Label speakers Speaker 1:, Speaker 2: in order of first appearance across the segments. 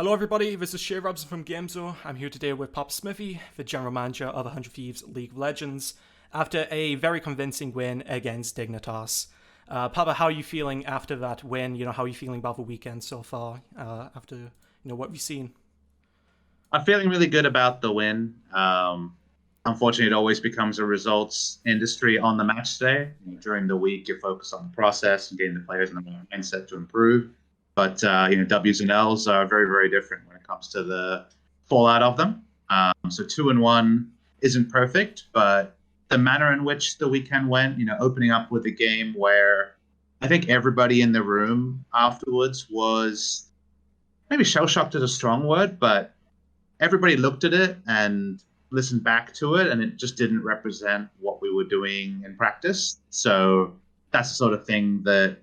Speaker 1: Hello everybody, this is Shay Robson from Gamezo. I'm here today with PapaSmithy, the general manager of 100 Thieves League of Legends, after a very convincing win against Dignitas. Papa, how are you feeling after that win? How are you feeling about the weekend so far, after, what we've seen?
Speaker 2: I'm feeling really good about the win. Unfortunately, it always becomes a results industry on the match day. During the week, you're focused on the process and getting the players in the mindset to improve. But W's and L's are very, very different when it comes to the fallout of them. So 2-1 isn't perfect, but the manner in which the weekend went, opening up with a game where I think everybody in the room afterwards was maybe shell shocked is a strong word, but everybody looked at it and listened back to it, and it just didn't represent what we were doing in practice. So that's the sort of thing that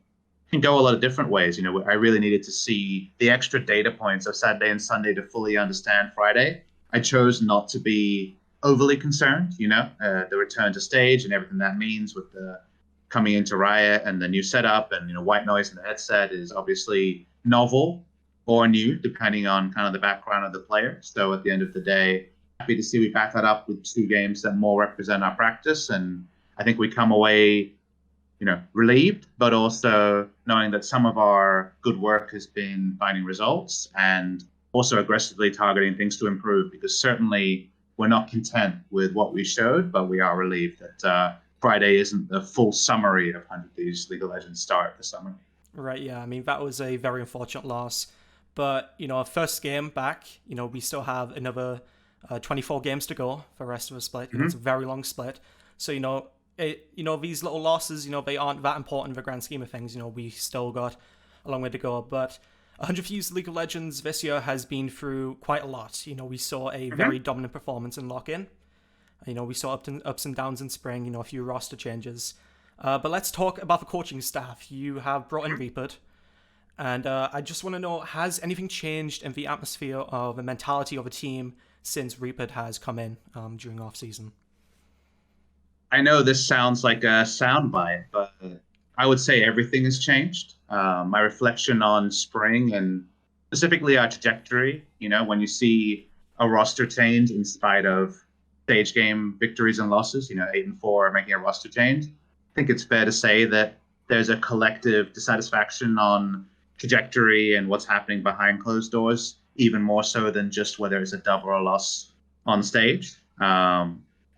Speaker 2: can go a lot of different ways. I really needed to see the extra data points of Saturday and Sunday to fully understand Friday. I chose not to be overly concerned, the return to stage and everything that means with the coming into Riot and the new setup and, white noise in the headset is obviously novel or new, depending on kind of the background of the player. So at the end of the day, happy to see we back that up with two games that more represent our practice. And I think we come away, relieved, but also knowing that some of our good work has been finding results and also aggressively targeting things to improve, because certainly we're not content with what we showed, but we are relieved that Friday isn't the full summary of 100 Thieves League of Legends start the summer.
Speaker 1: Right, yeah, I mean, that was a very unfortunate loss. But, our first game back, we still have another 24 games to go for the rest of the split. It's a very long split. So, these little losses, they aren't that important in the grand scheme of things. We still got a long way to go. But 100 Thieves League of Legends this year has been through quite a lot. We saw a very dominant performance in lock-in. We saw ups and downs in spring, a few roster changes. But let's talk about the coaching staff. You have brought in Repeared. And I just want to know, has anything changed in the atmosphere or the mentality of a team since Repeated has come in during off-season?
Speaker 2: I know this sounds like a soundbite, but I would say everything has changed. My reflection on spring and specifically our trajectory, when you see a roster change in spite of stage game victories and losses, 8-4 making a roster change, I think it's fair to say that there's a collective dissatisfaction on trajectory and what's happening behind closed doors, even more so than just whether it's a dub or a loss on stage.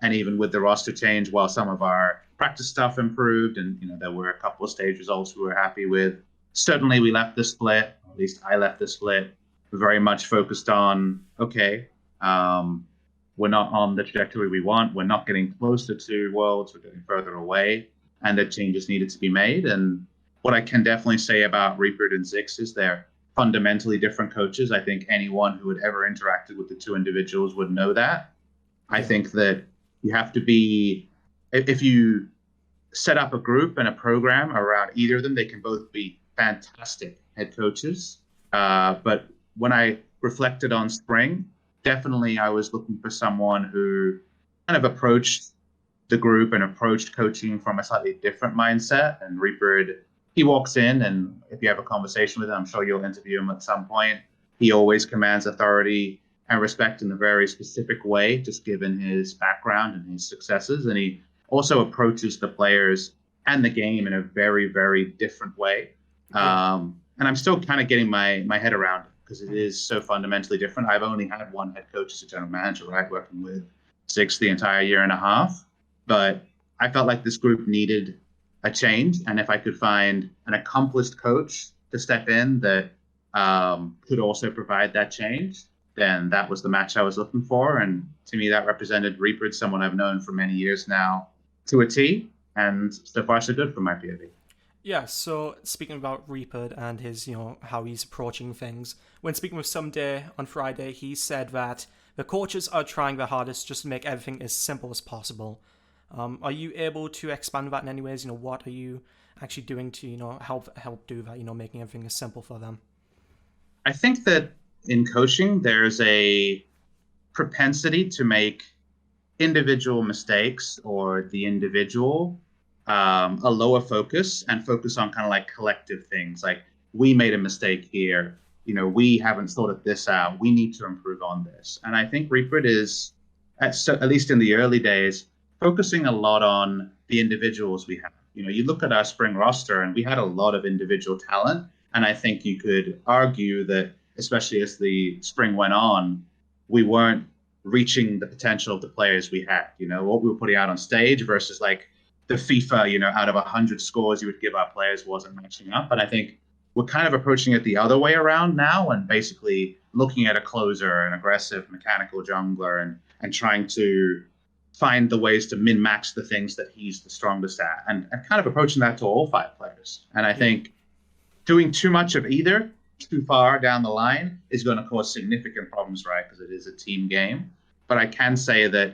Speaker 2: And even with the roster change, while some of our practice stuff improved and there were a couple of stage results we were happy with, certainly we left the split, or at least I left the split, very much focused on, okay, we're not on the trajectory we want, we're not getting closer to Worlds, we're getting further away, and that changes needed to be made. And what I can definitely say about Reaper and Zix is they're fundamentally different coaches. I think anyone who had ever interacted with the two individuals would know that. I think that you have to be, if you set up a group and a program around either of them, they can both be fantastic head coaches. But when I reflected on spring, definitely I was looking for someone who kind of approached the group and approached coaching from a slightly different mindset. And Reaper, he walks in, and if you have a conversation with him, I'm sure you'll interview him at some point. He always commands authority and respect in a very specific way, just given his background and his successes. And he also approaches the players and the game in a very, very different way. And I'm still kind of getting my head around it because it is so fundamentally different. I've only had one head coach as a general manager, right, working with Zix the entire year and a half. But I felt like this group needed a change. And if I could find an accomplished coach to step in that could also provide that change, then that was the match I was looking for. And to me, that represented Reaper, someone I've known for many years now, to a T. And so far, so good for my POV.
Speaker 1: Yeah, so speaking about Reaper and his, how he's approaching things, when speaking with Ssumday on Friday, he said that the coaches are trying their hardest just to make everything as simple as possible. Are you able to expand that in any ways? What are you actually doing to, help do that, making everything as simple for them?
Speaker 2: I think that in coaching, there's a propensity to make individual mistakes or the individual a lower focus and focus on kind of like collective things. Like, we made a mistake here. we haven't sorted this out. We need to improve on this. And I think Reaper is, at least in the early days, focusing a lot on the individuals we have. You look at our spring roster, and we had a lot of individual talent. And I think you could argue that, especially as the spring went on, we weren't reaching the potential of the players we had. What we were putting out on stage versus like the FIFA, out of 100 scores you would give our players wasn't matching up. And I think we're kind of approaching it the other way around now, and basically looking at a closer, an aggressive mechanical jungler, and trying to find the ways to min-max the things that he's the strongest at, and kind of approaching that to all 5 players. And I think doing too much of either too far down the line is going to cause significant problems, right? Because it is a team game. But I can say that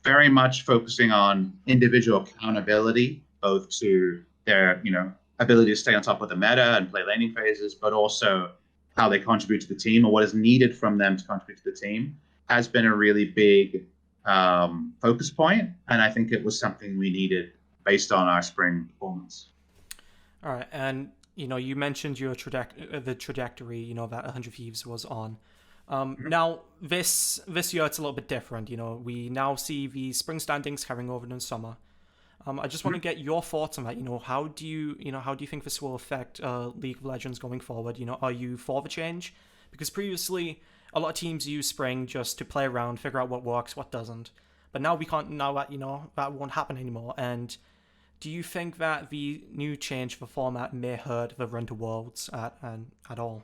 Speaker 2: very much focusing on individual accountability, both to their, ability to stay on top of the meta and play laning phases, but also how they contribute to the team or what is needed from them to contribute to the team, has been a really big focus point. And I think it was something we needed based on our spring performance.
Speaker 1: All right. And, you mentioned your the trajectory, that 100 Thieves was on. Now, this year it's a little bit different. We now see the spring standings carrying over in summer. I just want to get your thoughts on that. How do you think this will affect League of Legends going forward? Are you for the change? Because previously, a lot of teams use spring just to play around, figure out what works, what doesn't. But now we can't. Now that that won't happen anymore. And do you think that the new change for format may hurt the run to worlds at all?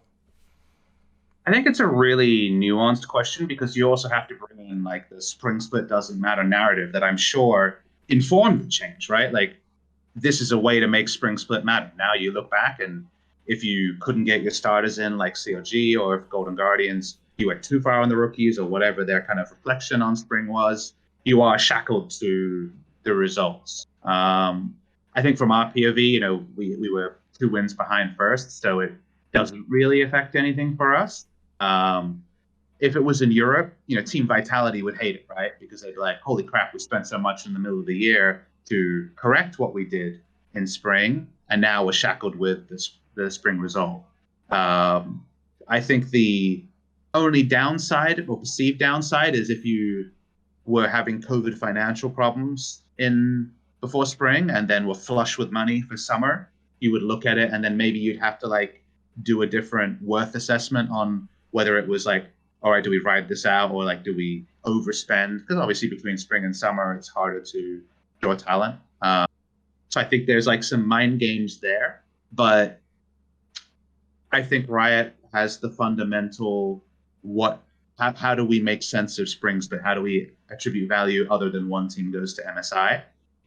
Speaker 2: I think it's a really nuanced question, because you also have to bring in like the spring split doesn't matter narrative that I'm sure informed the change, right? Like, this is a way to make spring split matter. Now you look back, and if you couldn't get your starters in like CLG, or if Golden Guardians, you went too far on the rookies, or whatever their kind of reflection on spring was, you are shackled to the results. I think from our POV, we were 2 wins behind first, so it doesn't really affect anything for us. If it was in Europe, Team Vitality would hate it, right? Because they'd be like, holy crap, we spent so much in the middle of the year to correct what we did in spring, and now we're shackled with the spring result. I think the only downside, or perceived downside, is if you were having COVID financial problems before spring and then were flush with money for summer, you would look at it, and then maybe you'd have to like do a different worth assessment on whether it was like, all right, do we ride this out, or like, do we overspend? Because obviously between spring and summer, it's harder to draw talent. So I think there's like some mind games there, but I think Riot has the fundamental how do we make sense of springs, but how do we attribute value other than one team goes to MSI?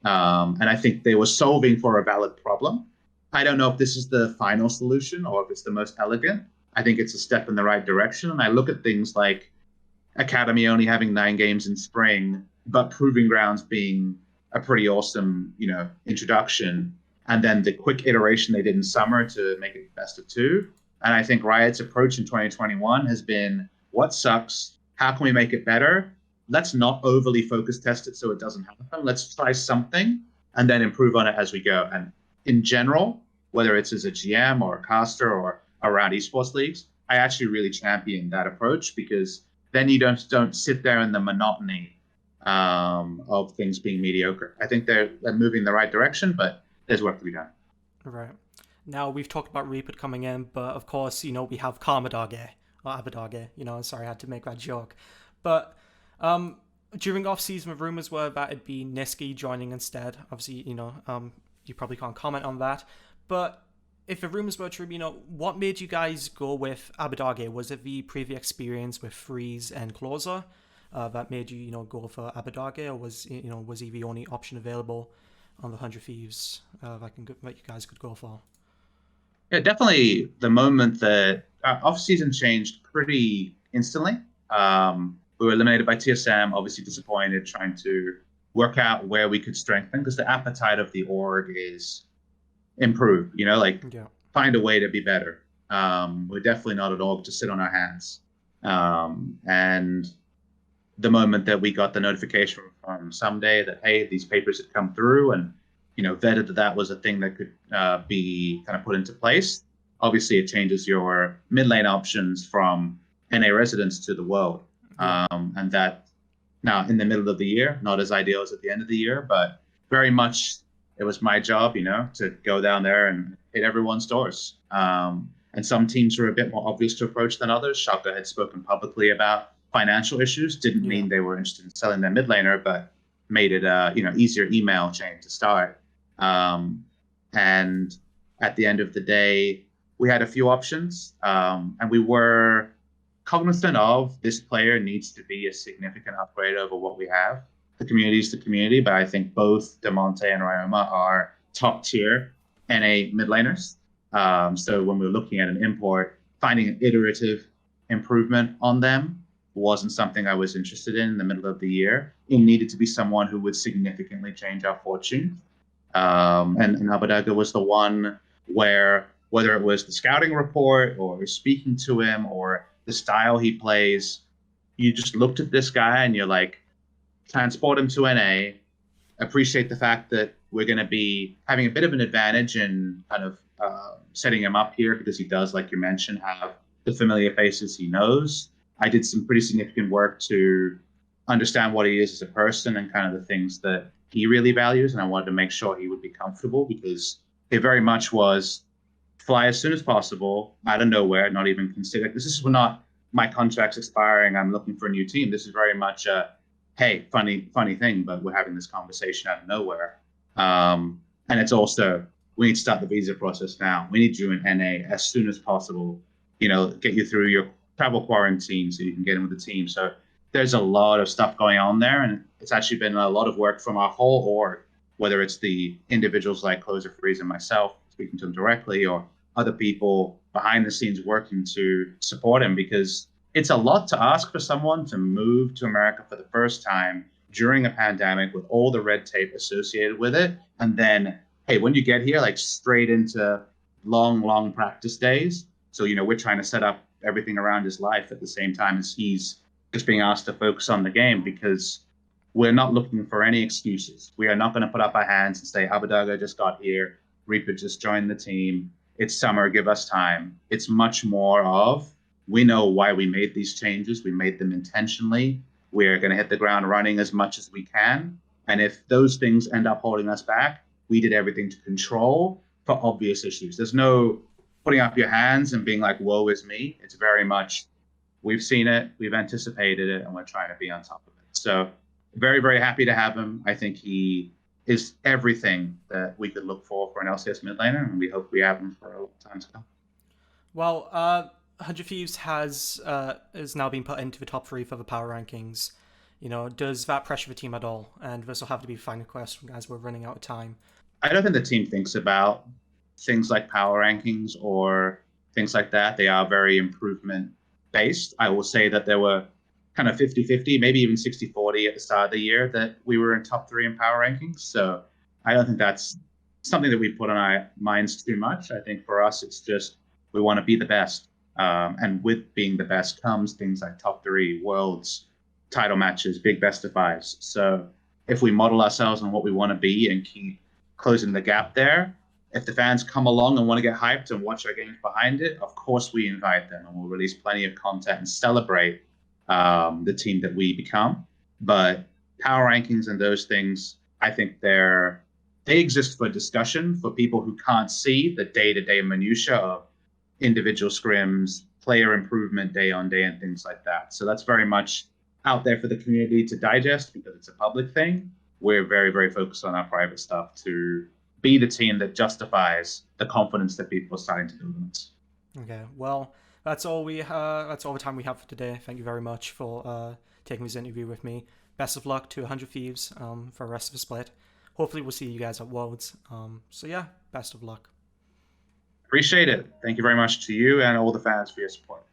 Speaker 2: And I think they were solving for a valid problem. I don't know if this is the final solution or if it's the most elegant. I think it's a step in the right direction. And I look at things like Academy only having 9 games in spring, but Proving Grounds being a pretty awesome, introduction. And then the quick iteration they did in summer to make it best of 2. And I think Riot's approach in 2021 has been, what sucks? How can we make it better? Let's not overly focus test it so it doesn't happen. Let's try something and then improve on it as we go. And in general, whether it's as a GM or a caster or around esports leagues, I actually really champion that approach, because then you don't sit there in the monotony of things being mediocre. I think they're moving in the right direction, but there's work to be done.
Speaker 1: Right. Now, we've talked about Repeared coming in, but of course, we have Karmadagge, or Abadage, sorry, I had to make that joke. But during off-season, the rumors were that it'd be Niski joining instead. Obviously, you probably can't comment on that. But if the rumors were true, what made you guys go with Abadage? Was it the previous experience with Freeze and Closer that made you, go for Abadage, or was he the only option available on the 100 Thieves that you guys could go for?
Speaker 2: Yeah, definitely. The moment that off-season changed pretty instantly. We were eliminated by TSM, obviously disappointed, trying to work out where we could strengthen, because the appetite of the org is improve, find a way to be better. We're definitely not an org to sit on our hands. And the moment that we got the notification from Ssumday that, hey, these papers had come through, and vetted that was a thing that could be kind of put into place, obviously it changes your mid lane options from NA residents to the world.
Speaker 1: Yeah.
Speaker 2: And that now in the middle of the year, not as ideal as at the end of the year, but very much it was my job, to go down there and hit everyone's doors. And some teams were a bit more obvious to approach than others. Shaka had spoken publicly about financial issues. Didn't
Speaker 1: Yeah.
Speaker 2: mean they were interested in selling their mid laner, but made it easier email chain to start. And at the end of the day, we had a few options, and we were cognizant of this player needs to be a significant upgrade over what we have. The community is the community, but I think both Demonte and Ryoma are top tier NA mid laners. So when we were looking at an import, finding an iterative improvement on them wasn't something I was interested in the middle of the year. It needed to be someone who would significantly change our fortune. And Karmadagge was the one where, whether it was the scouting report or speaking to him or the style he plays, you just looked at this guy and you're like, transport him to NA, appreciate the fact that we're going to be having a bit of an advantage in kind of setting him up here because he does, like you mentioned, have the familiar faces he knows. I did some pretty significant work to understand what he is as a person and kind of the things that he really values, and I wanted to make sure he would be comfortable because it very much was fly as soon as possible, out of nowhere, not even consider. This is not my contract's expiring, I'm looking for a new team. This is very much a, hey, funny thing, but we're having this conversation out of nowhere. And it's also, we need to start the visa process now. We need you in NA as soon as possible, get you through your travel quarantine so you can get in with the team. So there's a lot of stuff going on there, and it's actually been a lot of work from our whole org, whether it's the individuals like Closer Freeze and myself speaking to them directly, or other people behind the scenes working to support him, because it's a lot to ask for someone to move to America for the first time during a pandemic with all the red tape associated with it. And then, hey, when you get here, like straight into long practice days. So, we're trying to set up everything around his life at the same time as he's just being asked to focus on the game, because we're not looking for any excuses. We are not going to put up our hands and say, Karmadagge just got here, Reaper just joined the team, it's summer, give us time. It's much more of, we know why we made these changes. We made them intentionally. We're going to hit the ground running as much as we can. And if those things end up holding us back, we did everything to control for obvious issues. There's no putting up your hands and being like, woe is me. It's very much, we've seen it, we've anticipated it, and we're trying to be on top of it. So very, very happy to have him. I think he is everything that we could look for an LCS mid laner, and we hope we have him for a long time to come.
Speaker 1: Well, 100 Thieves has now been put into the top 3 for the power rankings. Does that pressure the team at all? And this will have to be the final question as we're running out of time.
Speaker 2: I don't think the team thinks about things like power rankings or things like that. They are very improvement based. I will say that there were kind of 50-50, maybe even 60-40 at the start of the year that we were in top 3 in power rankings. So I don't think that's something that we put on our minds too much. I think for us, it's just, we want to be the best. And with being the best comes things like top 3, worlds, title matches, big best of fives. So if we model ourselves on what we want to be and keep closing the gap there, if the fans come along and want to get hyped and watch our games behind it, of course we invite them, and we'll release plenty of content and celebrate the team that we become. But power rankings and those things, I think they exist for discussion for people who can't see the day-to-day minutia of individual scrims, player improvement day on day, and things like that. So that's very much out there for the community to digest because it's a public thing. We're very, very focused on our private stuff to be the team that justifies the confidence that people are starting to build in us.
Speaker 1: Okay, well, that's all the time we have for today. Thank you very much for taking this interview with me. Best of luck to 100 Thieves for the rest of the split. Hopefully we'll see you guys at Worlds. So yeah, best of luck.
Speaker 2: Appreciate it. Thank you very much to you and all the fans for your support.